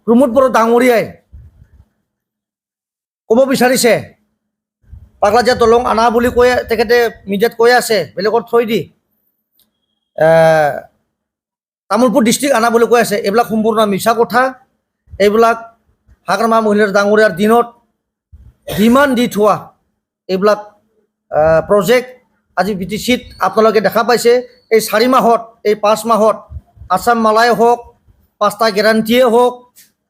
প্ৰমোদ বড়ো ডাঙৰীয়াই ক'ব বিচাৰিছে পাগলাদিয়া দলং আনা বুলি কৈ তেখেতে মিডিয়াত কৈ আছে বেলেগত থৈ দি তামোলপুৰ ডিষ্ট্ৰিক্ট আনা বুলি কৈ আছে। এইবিলাক সম্পূৰ্ণ মিছা কথা। এইবিলাক হাগ্ৰামা মহিলাৰ ডাঙৰীয়াৰ দিনত ডিমাণ্ড দি থোৱা এইবিলাক প্ৰজেক্ট আজি BTCত আপোনালোকে দেখা পাইছে। এই 4 মাহত এই 5 মাহত আছাম মালাই হওক 5টা গেৰাণ্টিয়ে হওক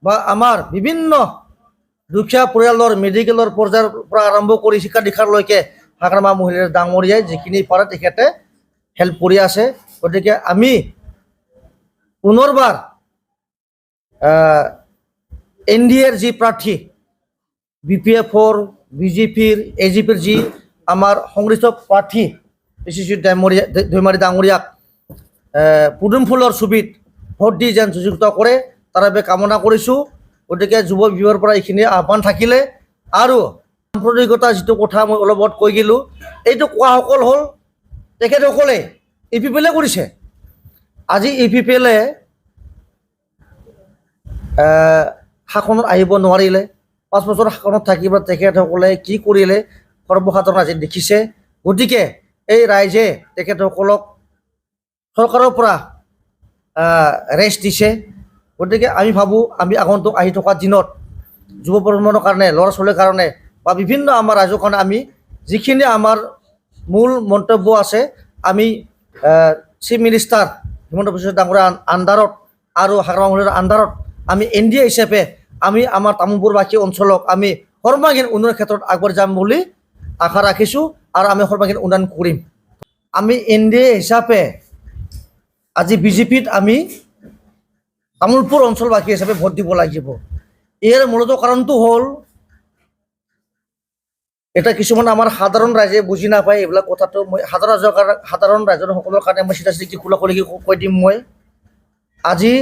বা আমাৰ বিভিন্ন দুখীয়া পৰিয়ালৰ মেডিকেলৰ পৰ্যায়ৰ পৰা আৰম্ভ কৰি শিক্ষা দীক্ষালৈকে হাগ্ৰামা মহিলাৰ ডাঙৰীয়াই যিখিনি পাৰে তেখেতে হেল্প কৰি আছে। গতিকে আমি পুনৰবাৰ NDAৰ যি প্ৰাৰ্থী BPFৰ BJPৰ AGPৰ যি আমাৰ সংশ্লিষ্ট প্ৰাৰ্থী PCC দৈমাৰী ডাঙৰীয়াক পদুম ফুলৰ ছবিত ভোট দি যেন যুক্ত কৰে তাৰ বাবে কামনা কৰিছোঁ। গতিকে যুৱ বিভাগৰ পৰা এইখিনি আহ্বান থাকিলে আৰু সাম্প্ৰদায়িকতা যিটো কথা মই অলপত কৈ গ'লোঁ এইটো কোৱাসকল হ'ল তেখেতসকলে APPLে কৰিছে। আজি APPLে শাসনত আহিব নোৱাৰিলে 5 বছৰ শাসনত থাকিব তেখেতসকলে কি কৰিলে সৰ্বসাধাৰণ ৰাইজে দেখিছে। গতিকে এই ৰাইজে তেখেতসকলক চৰকাৰৰ পৰা ৰেষ্ট দিছে। গতিকে আমি ভাবোঁ আমি আগন্তুক আহি থকা দিনত যুৱ প্ৰজন্মৰ কাৰণে ল'ৰা ছোৱালীৰ কাৰণে বা বিভিন্ন আমাৰ ৰাইজৰ কাৰণে আমি যিখিনি আমাৰ মূল মন্তব্য আছে আমি চিফ মিনিষ্টাৰ হিমন্ত বিশ্ব ডাঙৰীয়াৰ আণ্ডাৰত আৰু হাগ্ৰামা মহিলাৰ আণ্ডাৰত আমি NDA হিচাপে আমি আমাৰ তামোলপুৰবাসী অঞ্চলক আমি সৰ্বাংগীন উন্নয়নৰ ক্ষেত্ৰত আগবাঢ়ি যাম বুলি আশা ৰাখিছোঁ আৰু আমি সৰ্বাংগীন উন্নয়ন কৰিম। আমি NDA হিচাপে আজি BJPত আমি তামোলপুৰ অঞ্চলবাসী হিচাপে ভোট দিব লাগিব। ইয়াৰ মূলত কাৰণটো হ'ল এটা কিছুমান আমাৰ সাধাৰণ ৰাইজে বুজি নাপায় এইবিলাক কথাটো মই সাধাৰণ ৰাইজৰ সকলৰ কাৰণে মই চিধা চিধি খোলা খুলি কৈ দিম। মই আজি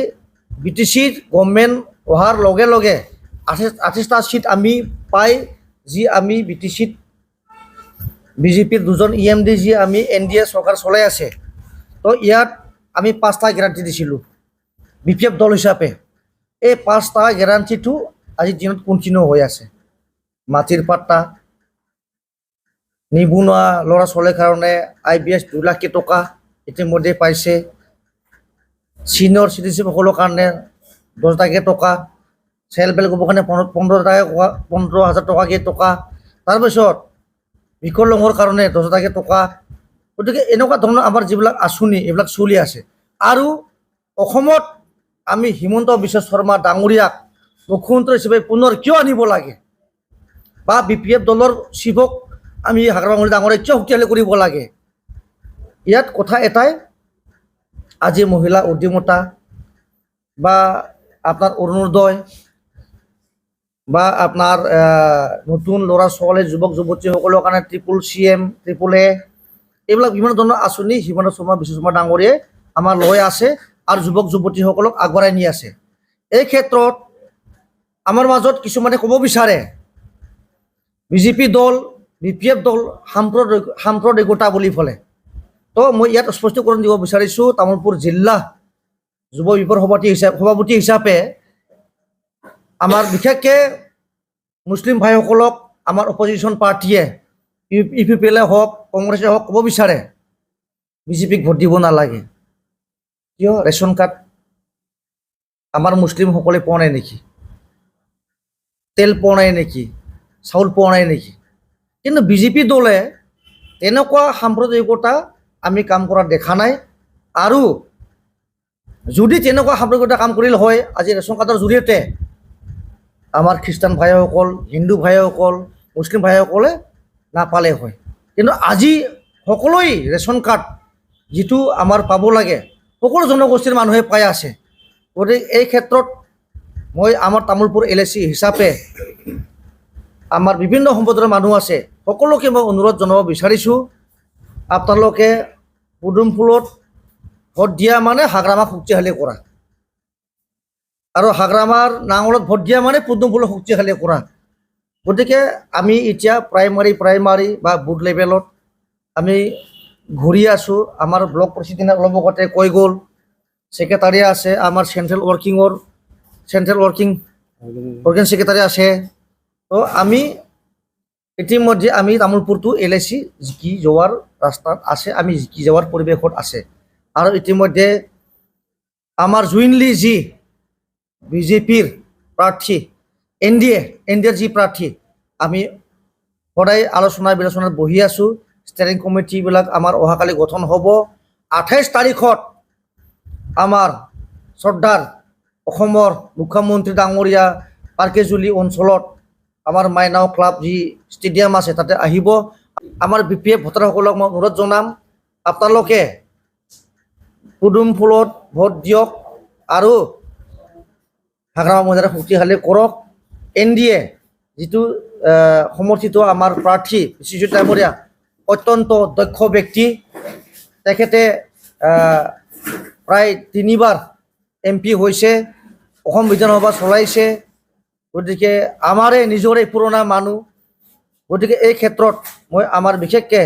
BTCত গভৰ্ণমেণ্ট অহাৰ লগে লগে 28টা চিট আমি পাই যি আমি BTCত BJPৰ 2জন EMD যি আমি NDA চৰকাৰ চলাই আছে তো ইয়াত আমি 5টা গেৰাণ্টি দিছিলোঁ BPF দল হিচাপে। এই 5টা গেৰাণ্টিটো আজিৰ দিনত কণ্টিনিউ হৈ আছে। মাটিৰ পাট্টা নিবনুৱা ল'ৰা ছোৱালীৰ কাৰণে IBS 2 লাখ টকা ইতিমধ্যে পাইছে। ছিনিয়ৰ চিটিজেনসকলৰ কাৰণে 10,000 টকা, চেল্ফ হেল্প গ্ৰুপৰ কাৰণে 15,000 টকাকৈ টকা, তাৰপিছত বিকলাংগৰ কাৰণে 10,000 টকা। গতিকে এনেকুৱা ধৰণৰ আমাৰ যিবিলাক আঁচনি এইবিলাক চলি আছে। আৰু অসমত আমি হিমন্ত বিশ্ব শৰ্মা ডাঙৰীয়াক মুখ্যমন্ত্ৰী হিচাপে পুনৰ কিয় আনিব লাগে বা BPF দলৰ চিফক আমি হাগ্ৰামা মহিলা ডাঙৰীয়াক কিয় শক্তিশালী কৰিব লাগে। ইয়াত কথা এটাই আজি মহিলা উদ্যমতা বা আপনাৰ অৰুণোদয় বা আপনাৰ নতুন ল'ৰা ছোৱালী যুৱক যুৱতীসকলৰ কাৰণে CM AAA এইবিলাক বিভিন্ন ধৰণৰ আঁচনি হিমন্ত বিশ্ব শৰ্মা ডাঙৰীয়াই আমাৰ লৈ আছে আৰু যুৱক যুৱতীসকলক আগবঢ়াই নি আছে। এই ক্ষেত্ৰত আমাৰ মাজত কিছুমানে ক'ব বিচাৰে BJP দল BPF দল সাম্প্ৰদায়িকতা বুলি ফলে। তো মই ইয়াত স্পষ্টীকৰণ দিব বিচাৰিছোঁ তামোলপুৰ জিলা যুৱ বিভাগৰ সভাপতি হিচাপে আমাৰ বিশেষকৈ মুছলিম ভাইসকলক আমাৰ অপজিশ্যন পাৰ্টীয়ে APPLে হওক কংগ্ৰেছে হওক ক'ব বিচাৰে BJPক ভোট দিব নালাগে। কিয়? ৰেচন কাৰ্ড আমাৰ মুছলিমসকলে পোৱা নাই নেকি? তেল পোৱা নাই নেকি? চাউল পোৱা নাই নেকি? কিন্তু BJP দলে তেনেকুৱা সাম্প্ৰদায়িকতা আমি কাম কৰা দেখা নাই। আৰু যদি তেনেকুৱা সাম্প্ৰদায়িকতা কাম কৰিলে হয় আজি ৰেচন কাৰ্ডৰ জৰিয়তে আমাৰ খ্ৰীষ্টান ভাইসকল, হিন্দু ভাইসকল, মুছলিম ভাইসকলে নাপালে হয়। কিন্তু আজি সকলোৱে ৰেচন কাৰ্ড যিটো আমাৰ পাব লাগে সকলো জনগোষ্ঠীৰ মানুহে পাই আছে। গতিকে এই ক্ষেত্ৰত মই আমাৰ তামোলপুৰ LAC হিচাপে আমাৰ বিভিন্ন সম্প্ৰদায়ৰ মানুহ আছে সকলোকে মই অনুৰোধ জনাব বিচাৰিছোঁ আপোনালোকে পদুম ফুলত ভোট দিয়া মানে হাগ্ৰামাক শক্তিশালী কৰা আৰু হাগ্ৰামাৰ নাঙলত ভোট দিয়া মানে পদুম ফুলক শক্তিশালী কৰা। গতিকে আমি এতিয়া প্ৰাইমাৰী বা বুথ লেভেলত আমি ঘূৰি আছোঁ। আমাৰ ব্লক প্ৰেচিডেণ্টে অলপ আগতে কৈ গ'ল, ছেক্ৰেটাৰী আছে, আমাৰ চেণ্ট্ৰেল ৱৰ্কিঙৰ চেণ্ট্ৰেল ৱৰ্কিং ছেক্ৰেটাৰী আছে। তো আমি ইতিমধ্যে আমি তামোলপুৰটো LIC জিকি যোৱাৰ ৰাস্তাত আছে, আমি জিকি যোৱাৰ পৰিৱেশত আছে। আৰু ইতিমধ্যে আমাৰ জুইনলি যি বিজেপিৰ প্ৰাৰ্থী NDAৰ যি প্ৰাৰ্থী, আমি সদায় আলোচনা বিলোচনাত বহি আছোঁ। ষ্টেৰিং কমিটিবিলাক আমাৰ অহাকালি গঠন হ'ব। 28 তাৰিখত আমাৰ শ্ৰদ্ধাৰ অসমৰ মুখ্যমন্ত্ৰী ডাঙৰীয়া পাৰ্কেজুলি অঞ্চলত আমাৰ মাইনাও ক্লাব যি ষ্টেডিয়াম আছে তাতে আহিব। আমাৰ BPF ভোটাৰসকলক মই অনুৰোধ জনাম, আপোনালোকে পদুম ফুলত ভোট দিয়ক আৰু হাগ্ৰামা মহিলাৰ শক্তিশালী কৰক। NDA যিটো সমৰ্থিত আমাৰ প্ৰাৰ্থী বিশ্বজিৎ ডাঙৰীয়া অত্যন্ত দক্ষ ব্যক্তি। তেখেতে প্ৰায় 3বাৰ MP হৈছে, অসম বিধানসভা চলাইছে। গতিকে আমাৰে নিজৰে পুৰণা মানুহ। গতিকে এই ক্ষেত্ৰত মই আমাৰ বিশেষকৈ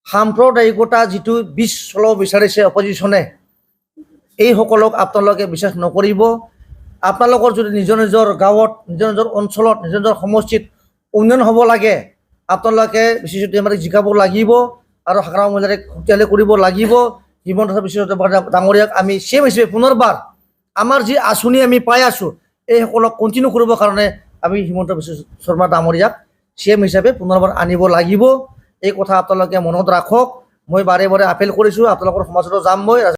সাম্প্ৰদায়িকতা যিটো বীজ চলাব বিচাৰিছে অপজিশ্যনে, এইসকলক আপোনালোকে বিশ্বাস নকৰিব। আপোনালোকৰ যদি নিজৰ নিজৰ গাঁৱত, নিজৰ নিজৰ অঞ্চলত, নিজৰ নিজৰ সমষ্টিত উন্নয়ন হ'ব লাগে, আপোনালোকে বিশ্বজিৎ ডাঙৰীয়াক জিকাব লাগিব আৰু হাগ্ৰামা মহিলাক শক্তিশালী কৰিব লাগিব। হিমন্ত বিশ্ব ডাঙৰীয়াক আমি CM হিচাপে পুনৰবাৰ আমাৰ যি আঁচনি আমি পাই আছোঁ, এইসকলক কণ্টিনিউ কৰিবৰ কাৰণে আমি হিমন্ত বিশ্ব শৰ্মা ডাঙৰীয়াক CM হিচাপে পুনৰবাৰ আনিব লাগিব। এই কথা আপোনালোকে মনত ৰাখক। মই বাৰে বাৰে আপিল কৰিছোঁ, আপোনালোকৰ সমাজতো যাম মই।